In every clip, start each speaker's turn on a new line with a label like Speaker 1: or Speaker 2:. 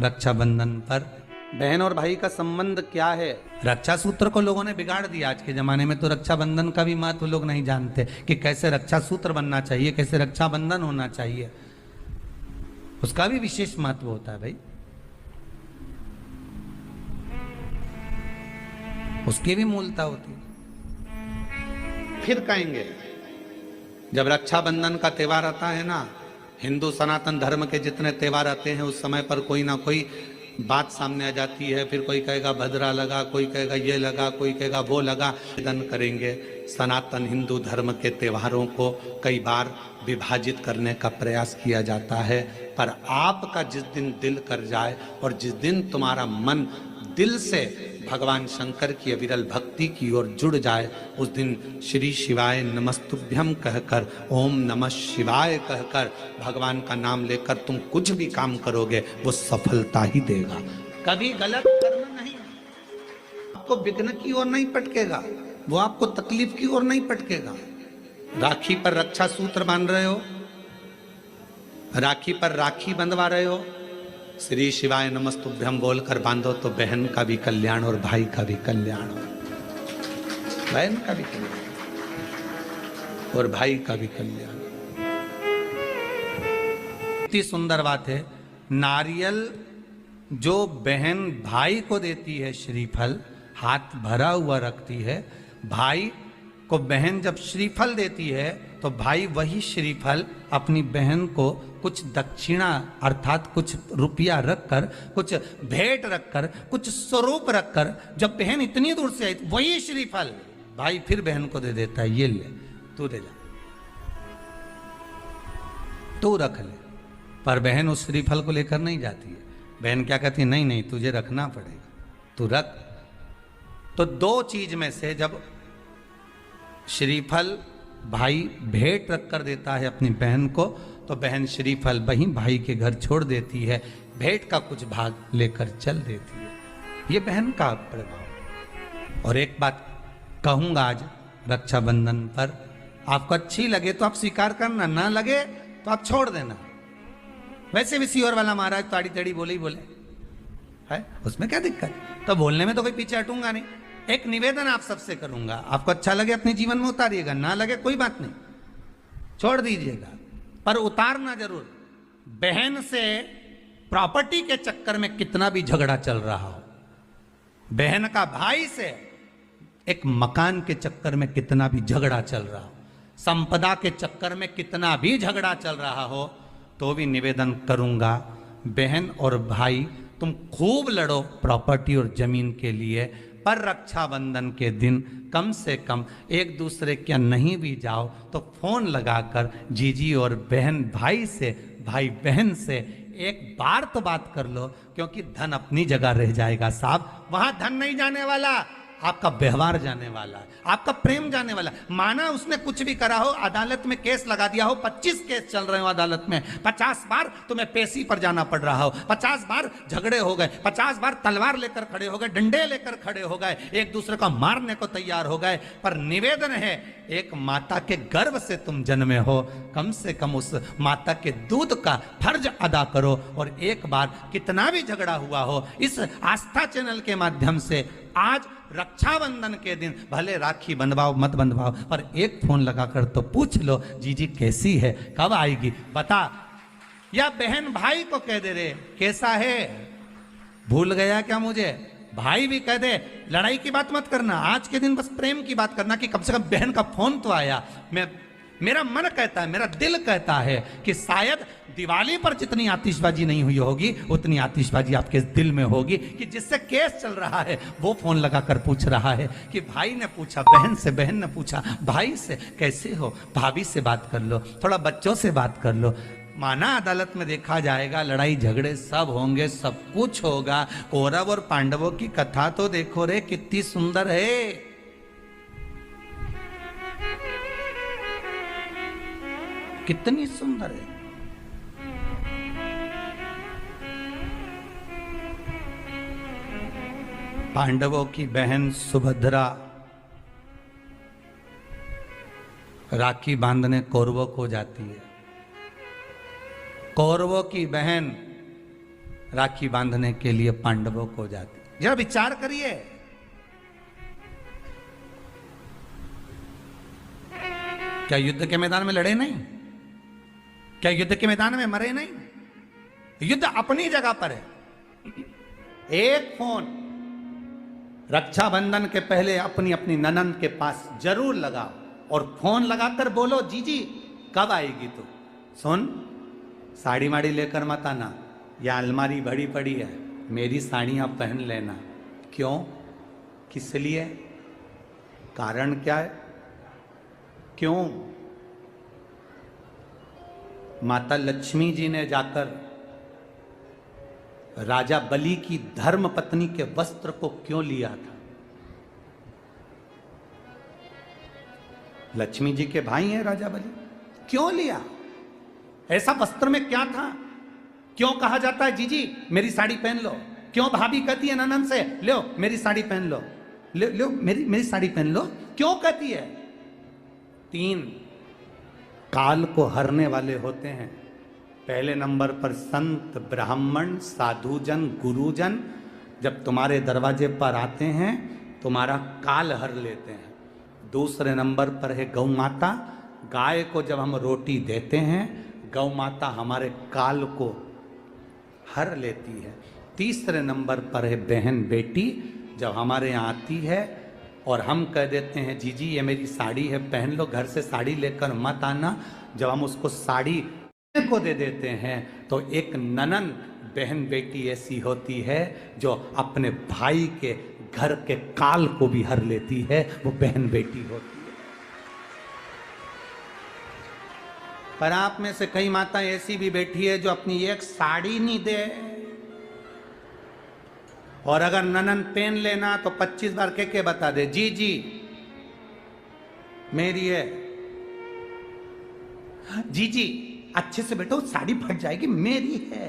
Speaker 1: रक्षाबंधन पर।
Speaker 2: बहन और भाई का संबंध क्या है?
Speaker 1: रक्षा सूत्र को लोगों ने बिगाड़ दिया। आज के जमाने में तो रक्षाबंधन का भी महत्व लोग नहीं जानते कि कैसे रक्षा सूत्र बनना चाहिए, कैसे रक्षाबंधन होना चाहिए। उसका भी विशेष महत्व होता है भाई, उसकी भी मूलता होती है।
Speaker 2: फिर कहेंगे
Speaker 1: जब रक्षाबंधन का त्यौहार आता है ना, हिंदू सनातन धर्म के जितने त्यौहार आते हैं उस समय पर कोई ना कोई बात सामने आ जाती है। फिर कोई कहेगा भद्रा लगा, कोई कहेगा ये लगा, कोई कहेगा वो लगा। निवेदन करेंगे, सनातन हिंदू धर्म के त्योहारों को कई बार विभाजित करने का प्रयास किया जाता है, पर आपका जिस दिन दिल कर जाए और जिस दिन तुम्हारा मन दिल से भगवान शंकर की अविरल भक्ति की ओर जुड़ जाए, उस दिन श्री शिवाय नमस्तुभ्यम कहकर, ओम नमः शिवाय कहकर भगवान का नाम लेकर तुम कुछ भी काम करोगे वो सफलता ही देगा। कभी गलत कर्म नहीं, आपको विघ्न की ओर नहीं पटकेगा, वो आपको तकलीफ की ओर नहीं पटकेगा। राखी पर रक्षा सूत्र बांध रहे हो, राखी पर राखी बंधवा रहे हो, श्री शिवाय नमस्तुभ्यम बोलकर बांधो तो बहन का भी कल्याण और भाई का भी कल्याण हो, बहन का भी कल्याण और भाई का भी कल्याण। इतनी सुंदर बात है, नारियल जो बहन भाई को देती है श्रीफल, हाथ भरा हुआ रखती है, भाई को बहन जब श्रीफल देती है तो भाई वही श्रीफल अपनी बहन को कुछ दक्षिणा अर्थात कुछ रुपया रखकर, कुछ भेंट रखकर, कुछ स्वरूप रखकर, जब बहन इतनी दूर से आई वही श्रीफल भाई फिर बहन को दे देता है, ये ले तू ले जा, तू रख ले। पर बहन उस श्रीफल को लेकर नहीं जाती है। बहन क्या कहती है, नहीं नहीं तुझे रखना पड़ेगा, तू रख। तो दो चीज में से जब श्रीफल भाई भेंट रख कर देता है अपनी बहन को, तो बहन श्रीफल वहीं भाई के घर छोड़ देती है, भेंट का कुछ भाग लेकर चल देती है। ये बहन का प्रभाव। और एक बात कहूंगा आज रक्षाबंधन पर, आपको अच्छी लगे तो आप स्वीकार करना, ना लगे तो आप छोड़ देना। वैसे भी सीहोर वाला महाराज ताड़ी टेढ़ी बोले ही बोले है, उसमें क्या दिक्कत? तो बोलने में तो कोई पीछे हटूंगा नहीं। एक निवेदन आप सबसे करूंगा, आपको अच्छा लगे अपने जीवन में उतारिएगा, ना लगे कोई बात नहीं, छोड़ दीजिएगा, पर उतारना जरूर। बहन से प्रॉपर्टी के चक्कर में कितना भी झगड़ा चल रहा हो, बहन का भाई से एक मकान के चक्कर में कितना भी झगड़ा चल रहा हो, संपदा के चक्कर में कितना भी झगड़ा चल रहा हो, तो भी निवेदन करूंगा, बहन और भाई तुम खूब लड़ो प्रॉपर्टी और जमीन के लिए, पर रक्षाबंधन के दिन कम से कम एक दूसरे के नहीं भी जाओ तो फोन लगाकर जीजी और बहन भाई से, भाई बहन से एक बार तो बात कर लो, क्योंकि धन अपनी जगह रह जाएगा साहब, वहां धन नहीं जाने वाला, आपका व्यवहार जाने वाला है, आपका प्रेम जाने वाला है। माना उसने कुछ भी करा हो, अदालत में केस लगा दिया हो, 25 केस चल रहे हो अदालत में, 50 बार तुम्हें पेशी पर जाना पड़ रहा हो, 50 बार झगड़े हो गए, 50 बार तलवार लेकर खड़े हो गए, डंडे लेकर खड़े हो गए, एक दूसरे को मारने को तैयार हो गए, पर निवेदन है एक माता के गर्भ से तुम जन्मे हो, कम से कम उस माता के दूध का फर्ज अदा करो। और एक बार कितना भी झगड़ा हुआ हो, इस आस्था चैनल के माध्यम से आज रक्षाबंधन के दिन भले राखी बंधवाओ मत बंधवाओ, पर एक फोन लगाकर तो पूछ लो जीजी कैसी है, कब आएगी बता, या बहन भाई को कह दे रे कैसा है, भूल गया क्या मुझे, भाई भी कह दे लड़ाई की बात मत करना, आज के दिन बस प्रेम की बात करना कि कम से कम बहन का फोन तो आया। मेरा मन कहता है, मेरा दिल कहता है कि शायद दिवाली पर जितनी आतिशबाजी नहीं हुई होगी उतनी आतिशबाजी आपके दिल में होगी, कि जिससे केस चल रहा है वो फोन लगाकर पूछ रहा है कि भाई ने पूछा बहन से, बहन ने पूछा भाई से कैसे हो, भाभी से बात कर लो, थोड़ा बच्चों से बात कर लो। माना अदालत में देखा जाएगा, लड़ाई झगड़े सब होंगे, सब कुछ होगा, कौरव और पांडवों की कथा तो देखो रे कितनी सुंदर है, कितनी सुंदर है। पांडवों की बहन सुभद्रा राखी बांधने कौरवों को जाती है, कौरवों की बहन राखी बांधने के लिए पांडवों को जाती। जरा विचार करिए, क्या युद्ध के मैदान में लड़े नहीं? क्या युद्ध के मैदान में मरे नहीं? युद्ध अपनी जगह पर है। एक फोन रक्षाबंधन के पहले अपनी अपनी ननंद के पास जरूर लगाओ और फोन लगाकर बोलो, जीजी कब आएगी तू? सुन, साड़ी माड़ी लेकर मत आना, या अलमारी भरी पड़ी है, मेरी साड़ियां पहन लेना। क्यों? किस लिए? कारण क्या है? क्यों? माता लक्ष्मी जी ने जाकर राजा बलि की धर्म पत्नी के वस्त्र को क्यों लिया था? लक्ष्मी जी के भाई हैं राजा बलि, क्यों लिया? ऐसा वस्त्र में क्या था? क्यों कहा जाता है जीजी मेरी साड़ी पहन लो? क्यों भाभी कहती है ननंद से, लो मेरी साड़ी पहन लो, लो मेरी साड़ी पहन लो? क्यों कहती है? 3 काल को हरने वाले होते हैं। पहले नंबर पर संत, ब्राह्मण, साधुजन, गुरुजन जब तुम्हारे दरवाजे पर आते हैं तुम्हारा काल हर लेते हैं। दूसरे नंबर पर है गौ माता। गाय को जब हम रोटी देते हैं गौ माता हमारे काल को हर लेती है। तीसरे नंबर पर है बहन बेटी, जब हमारे यहाँ आती है और हम कह देते हैं जीजी ये मेरी साड़ी है पहन लो, घर से साड़ी लेकर मत आना, जब हम उसको साड़ी को दे देते हैं तो एक ननन बहन बेटी ऐसी होती है जो अपने भाई के घर के काल को भी हर लेती है, वो बहन बेटी होती है। पर आप में से कई माता ऐसी भी बैठी है जो अपनी एक साड़ी नहीं दे, और अगर ननन पहन लेना तो 25 बार के बता दे, जी जी मेरी है, जी जी अच्छे से बैठो साड़ी फट जाएगी, मेरी है।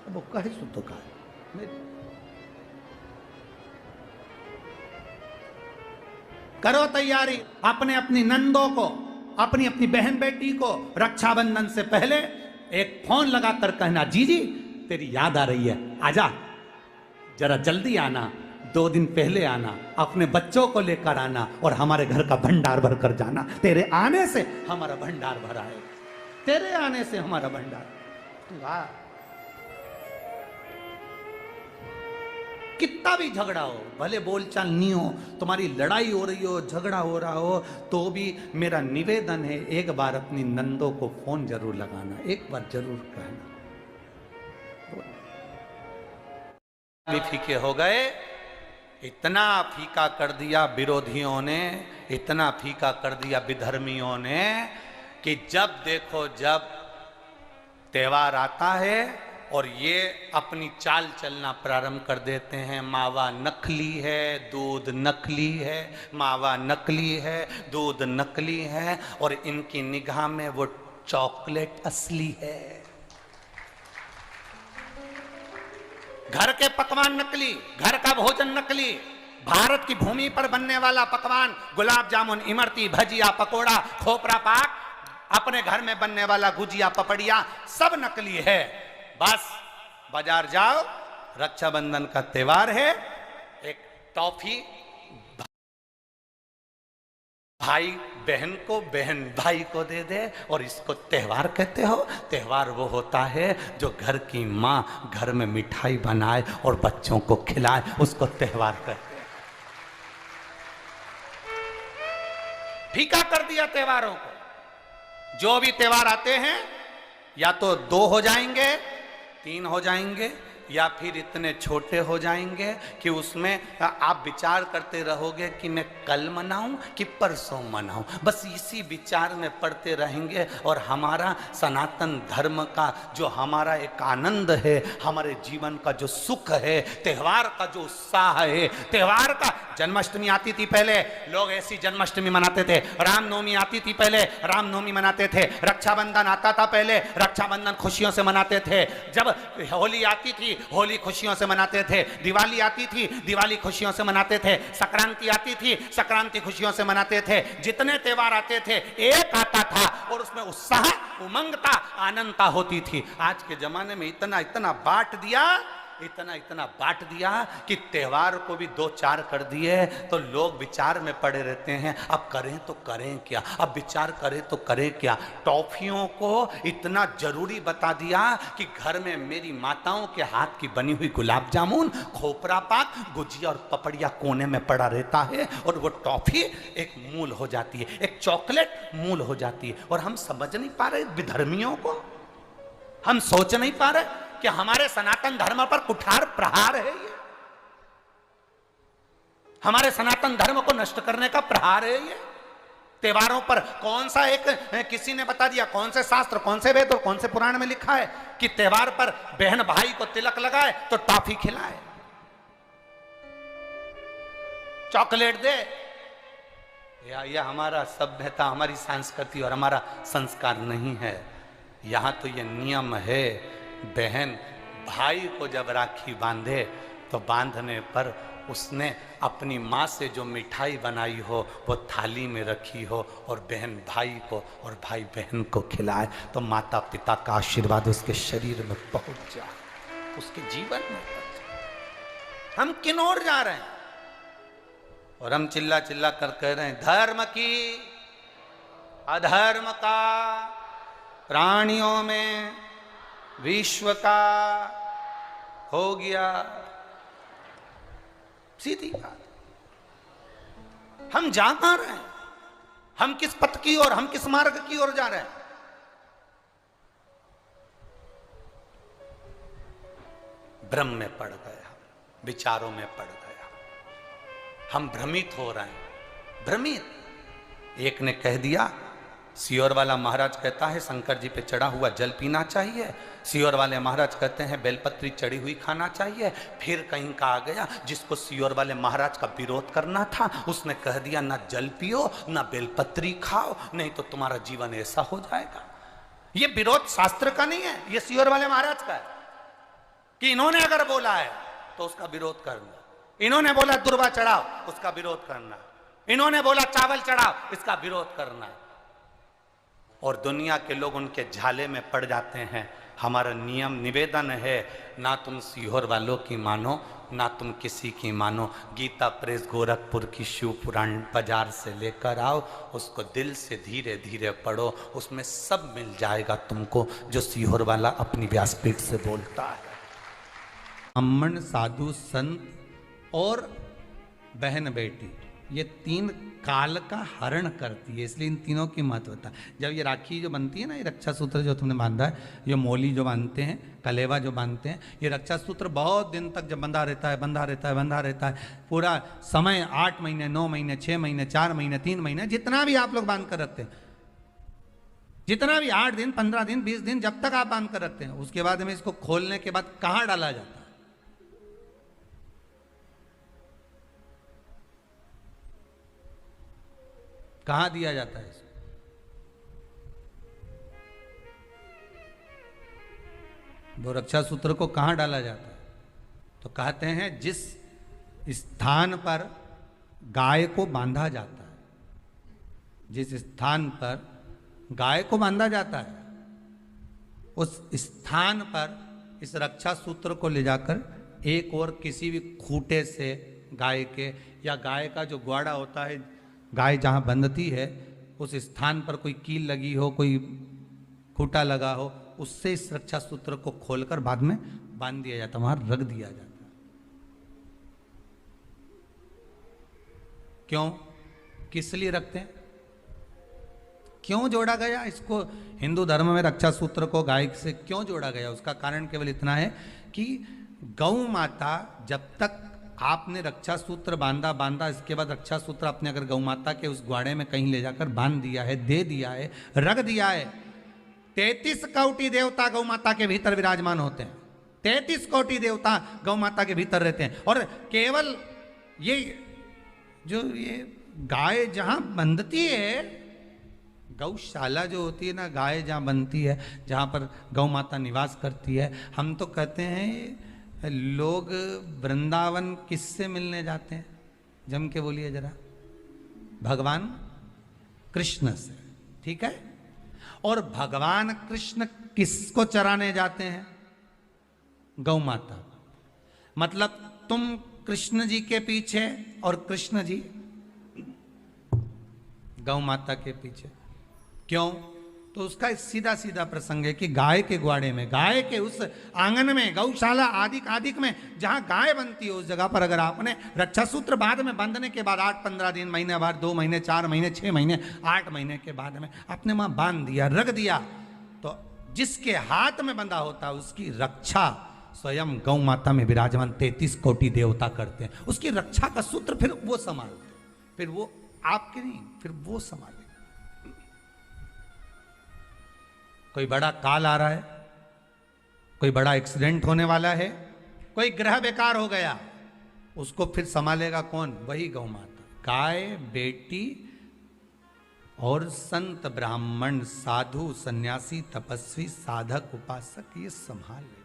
Speaker 1: अब वो कहे सो तो कहा, करो तैयारी अपने अपनी नंदों को, अपनी अपनी बहन बेटी को रक्षाबंधन से पहले एक फोन लगाकर कहना, जी जी तेरी याद आ रही है, आजा जरा जल्दी आना, 2 दिन पहले आना, अपने बच्चों को लेकर आना और हमारे घर का भंडार भर कर जाना। तेरे आने से हमारा भंडार भरा है, तेरे आने से हमारा भंडार। वाह, कितना भी झगड़ा हो, भले बोलचाल नहीं हो, तुम्हारी लड़ाई हो रही हो, झगड़ा हो रहा हो, तो भी मेरा निवेदन है एक बार अपनी नंदों को फोन जरूर लगाना, एक बार जरूर कहना। भी फीके हो गए, इतना फीका कर दिया विरोधियों ने, इतना फीका कर दिया विधर्मियों ने कि जब देखो जब त्योहार आता है और ये अपनी चाल चलना प्रारंभ कर देते हैं। मावा नकली है, दूध नकली है, मावा नकली है, दूध नकली है, और इनकी निगाह में वो चॉकलेट असली है। घर के पकवान नकली, घर का भोजन नकली, भारत की भूमि पर बनने वाला पकवान, गुलाब जामुन, इमरती, भजिया, पकोड़ा, खोपरा पाक, अपने घर में बनने वाला गुजिया, पपड़िया, सब नकली है। बस बाजार जाओ, रक्षाबंधन का त्योहार है, एक टॉफी भाई बहन को, बहन भाई को दे दे, और इसको त्योहार कहते हो। त्योहार वो होता है जो घर की माँ घर में मिठाई बनाए और बच्चों को खिलाए, उसको त्योहार कहते हैं। फीका कर दिया त्योहारों को। जो भी त्योहार आते हैं या तो 2 हो जाएंगे, 3 हो जाएंगे, या फिर इतने छोटे हो जाएंगे कि उसमें आप विचार करते रहोगे कि मैं कल मनाऊं कि परसों मनाऊं। बस इसी विचार में पड़ते रहेंगे, और हमारा सनातन धर्म का जो हमारा एक आनंद है, हमारे जीवन का जो सुख है, त्योहार का जो उत्साह है, त्योहार का, जन्माष्टमी आती थी पहले लोग ऐसी जन्माष्टमी मनाते थे, रामनवमी आती थी पहले रामनवमी मनाते थे, रक्षाबंधन आता था पहले रक्षाबंधन खुशियों से मनाते थे, जब होली आती थी
Speaker 2: होली खुशियों से मनाते थे, दिवाली आती थी, दिवाली खुशियों से मनाते थे, संक्रांति आती थी, संक्रांति खुशियों से मनाते थे। जितने त्योहार आते थे एक आता था और उसमें उत्साह, उमंगता, आनंदता होती थी। आज के जमाने में इतना इतना बांट दिया, इतना इतना बांट दिया कि त्योहार को भी 2-4 कर दिए तो लोग विचार में पड़े रहते हैं। अब करें तो करें क्या, अब विचार करें तो करें क्या। टॉफियों को इतना जरूरी बता दिया कि घर में मेरी माताओं के हाथ की बनी हुई गुलाब जामुन, खोपरा पाक, गुजिया और पपड़िया कोने में पड़ा रहता है और वो टॉफी एक मूल हो जाती है, एक चॉकलेट मूल हो जाती है। और हम समझ नहीं पा रहे विधर्मियों को, हम सोच नहीं पा रहे कि हमारे सनातन धर्म पर कुठार प्रहार है ये, हमारे सनातन धर्म को नष्ट करने का प्रहार है ये। त्योहारों पर कौन सा एक किसी ने बता दिया, कौन से शास्त्र, कौन से वेद और कौन से पुराण में लिखा है कि त्योहार पर बहन भाई को तिलक लगाए तो टॉफी खिलाए, चॉकलेट दे। यह हमारा सभ्यता, हमारी संस्कृति और हमारा संस्कार नहीं है। यहां तो यह नियम है, बहन भाई को जब राखी बांधे तो बांधने पर उसने अपनी माँ से जो मिठाई बनाई हो वो थाली में रखी हो और बहन भाई को और भाई बहन को खिलाए तो माता पिता का आशीर्वाद उसके शरीर में पहुंच जाए, उसके जीवन में पहुंच जाए। हम किन ओर जा रहे हैं? और हम चिल्ला चिल्ला कर कह रहे हैं धर्म की अधर्म का, प्राणियों में विश्व का हो गया। सीधी बात। हम जा कहां रहे हैं? हम किस पथ की ओर, हम किस मार्ग की ओर जा रहे हैं? भ्रम में पड़ गए, हम विचारों में पड़ गए, हम भ्रमित हो रहे हैं, भ्रमित। एक ने कह दिया, सियोर वाला महाराज कहता है शंकर जी पे चढ़ा हुआ जल पीना चाहिए, सियोर वाले महाराज कहते हैं बेलपत्री चढ़ी हुई खाना चाहिए। फिर कहीं का आ गया जिसको सियोर वाले महाराज का विरोध करना था, उसने कह दिया ना जल पियो ना बेलपत्री खाओ, नहीं तो तुम्हारा जीवन ऐसा हो जाएगा। ये विरोध शास्त्र का नहीं है, ये सियोर वाले महाराज का है कि इन्होंने अगर बोला है तो उसका विरोध करना, इन्होंने बोला दुर्वा चढ़ाओ उसका विरोध करना, इन्होंने बोला चावल चढ़ाओ इसका विरोध करना। और दुनिया के लोग उनके झाले में पड़ जाते हैं। हमारा नियम निवेदन है, ना तुम सीहोर वालों की मानो ना तुम किसी की मानो। गीता प्रेस गोरखपुर की शिव पुराण बाजार से लेकर आओ, उसको दिल से धीरे धीरे पढ़ो, उसमें सब मिल जाएगा तुमको जो सीहोर वाला अपनी व्यासपीठ से बोलता है।
Speaker 1: ब्राह्मण, साधु, संत और बहन बेटी, ये 3 काल का हरण करती है, इसलिए इन तीनों की महत्वता। जब ये राखी जो बनती है ना, ये रक्षा सूत्र जो तुमने बांधा है, ये मोली जो बांधते हैं, कलेवा जो बांधते हैं, ये रक्षा सूत्र बहुत दिन तक जब बंधा रहता है, बंधा रहता है, बंधा रहता है, पूरा समय 8 महीने, 9 महीने, 6 महीने, 4 महीने, 3 महीने, जितना भी आप लोग बांध कर रखते हैं, जितना भी 8 दिन, 15 दिन, 20 दिन, जब तक आप बांध कर रखते हैं, उसके बाद में इसको खोलने के बाद कहाँ डाला जाता है? कहां दिया जाता है इसको? वो रक्षा सूत्र को कहां डाला जाता है? तो कहते हैं जिस स्थान पर गाय को बांधा जाता है, जिस स्थान पर गाय को बांधा जाता है, उस स्थान पर इस रक्षा सूत्र को ले जाकर एक और किसी भी खूंटे से गाय के, या गाय का जो ग्वाड़ा होता है, गाय जहाँ बंधती है उस स्थान पर कोई कील लगी हो, कोई खूंटा लगा हो, उससे इस रक्षा सूत्र को खोलकर बाद में बांध दिया जाता, वहां रख दिया जाता। क्यों, किस लिए रखते हैं, क्यों जोड़ा गया इसको? हिंदू धर्म में रक्षा सूत्र को गाय से क्यों जोड़ा गया? उसका कारण केवल इतना है कि गौ माता, जब तक आपने रक्षा सूत्र बांधा, इसके बाद रक्षा सूत्र आपने अगर गौ माता के उस ग्वाड़े में कहीं ले जाकर बांध दिया है, दे दिया है, रख दिया है, 33 कोटि देवता गौ माता के भीतर विराजमान होते हैं, 33 कोटि देवता गौ माता के भीतर रहते हैं। और केवल ये जो ये गाय जहां बंधती है, गौशाला जो होती है ना, गाय जहां बनती है, जहां पर गौ माता निवास करती है, हम तो कहते हैं लोग वृंदावन किससे मिलने जाते हैं? जम के बोलिए जरा। भगवान कृष्ण से, ठीक है। और भगवान कृष्ण किसको चराने जाते हैं? गौ माता। मतलब तुम कृष्ण जी के पीछे और कृष्ण जी गौ माता के पीछे। क्यों? तो उसका सीधा सीधा प्रसंग है कि गाय के ग्वाड़े में, गाय के उस आंगन में, गौशाला आदि में जहां गाय बनती है, उस जगह पर अगर आपने रक्षा सूत्र बाद में बंधने के बाद 8-15 दिन, महीने बाद, 2 महीने, 4 महीने, 6 महीने, 8 महीने के बाद में आपने वहां बांध दिया, रख दिया, तो जिसके हाथ में बंधा होता है उसकी रक्षा स्वयं गौ माता में विराजमान 33 कोटि देवता करते हैं। उसकी रक्षा का सूत्र फिर वो संभालते हैं, फिर वो आपके नहीं, फिर वो संभाले। कोई बड़ा काल आ रहा है, कोई बड़ा एक्सीडेंट होने वाला है, कोई ग्रह बेकार हो गया, उसको फिर संभालेगा कौन? वही गौ माता। गाय, बेटी और संत, ब्राह्मण, साधु, सन्यासी, तपस्वी, साधक, उपासक ये संभाल ले।